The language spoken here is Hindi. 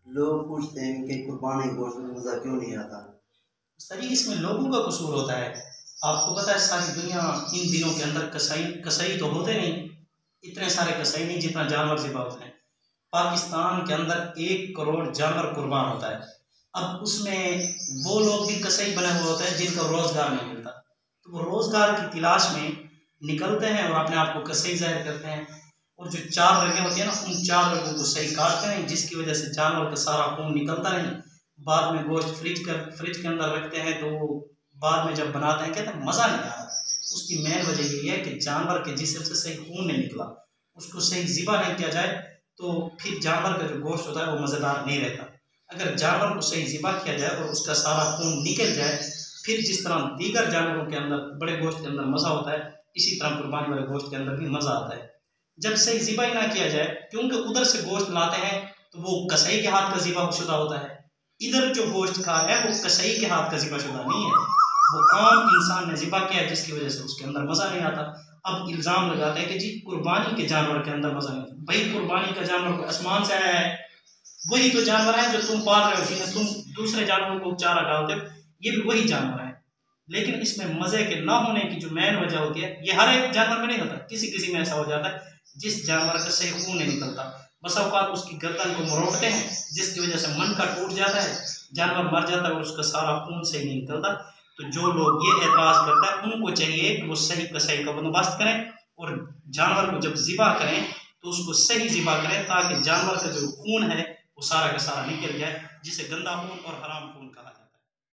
लोग पूछते हैं कि कुर्बानी गोश्त में मज़ा क्यों नहीं आता। सही इसमें लोगों का कसूर होता है। आपको पता है सारी दुनिया इन दिनों के अंदर कसाई कसाई तो होते नहीं, इतने सारे कसाई नहीं जितना जानवर ज़िबा होते हैं। पाकिस्तान के अंदर 1 करोड़ जानवर कुर्बान होता है। अब उसमें वो लोग भी कसाई बने हुए होते हैं जिनका रोज़गार नहीं मिलता, तो वो रोज़गार की तलाश में निकलते हैं और अपने आप को कसाई जाहिर करते हैं। और जो 4 रगें होती हैं ना, उन 4 रगों को सही काटते हैं, जिसकी वजह से जानवर का सारा खून निकलता नहीं। बाद में गोश्त फ्रिज के अंदर रखते हैं, तो वो बाद में जब बनाते हैं कहते हैं मज़ा नहीं आ रहा। उसकी मेन वजह यही है कि जानवर के जिस्म से सही खून नहीं निकला। उसको सही ज़िबा नहीं किया जाए तो फिर जानवर का जो गोश्त होता है वो मज़ेदार नहीं रहता। अगर जानवर को सही ज़िबा किया जाए और उसका सारा खून निकल जाए, फिर जिस तरह दीगर जानवरों के अंदर बड़े गोश्त के अंदर मज़ा होता है, इसी तरह कुर्बानी वाले गोश्त के अंदर भी मज़ा आता है। जब सही ज़िबा ही ना किया जाए, क्योंकि उधर से गोश्त लाते हैं तो वो कसाई के हाथ का ज़िबा शुदा होता है, इधर जो गोश्त खा रहा है वो कसाई के हाथ का ज़िबा शुदा नहीं है, वो आम इंसान ने ज़िबा किया है, जिसकी वजह से उसके अंदर मज़ा नहीं आता। अब इल्ज़ाम लगाते हैं कि जी कुर्बानी के जानवर के अंदर मज़ा नहीं आता। भाई कुर्बानी का जानवर को आसमान से आया है, वही तो जानवर है जो तुम पाल रहे हो, जिन्हें तुम दूसरे जानवरों को चारा डालते हो, ये भी वही जानवर है। लेकिन इसमें मज़े के ना होने की जो मेन वजह होती है, ये हर एक जानवर में नहीं होता, किसी किसी में ऐसा हो जाता है जिस जानवर का सही खून नहीं निकलता। बस औकात उसकी गर्दन को मरोड़ते हैं, जिसकी वजह से मन का टूट जाता है, जानवर मर जाता है और उसका सारा खून सही नहीं निकलता। तो जो लोग ये एतराज़ करते हैं, उनको चाहिए कि वो सही कसाई का बंदोबस्त करें और जानवर को जब ज़िबा करें तो उसको सही ज़िबा करें, ताकि जानवर का जो खून है वो सारा का सारा निकल जाए, जिसे गंदा खून और हराम खून कहा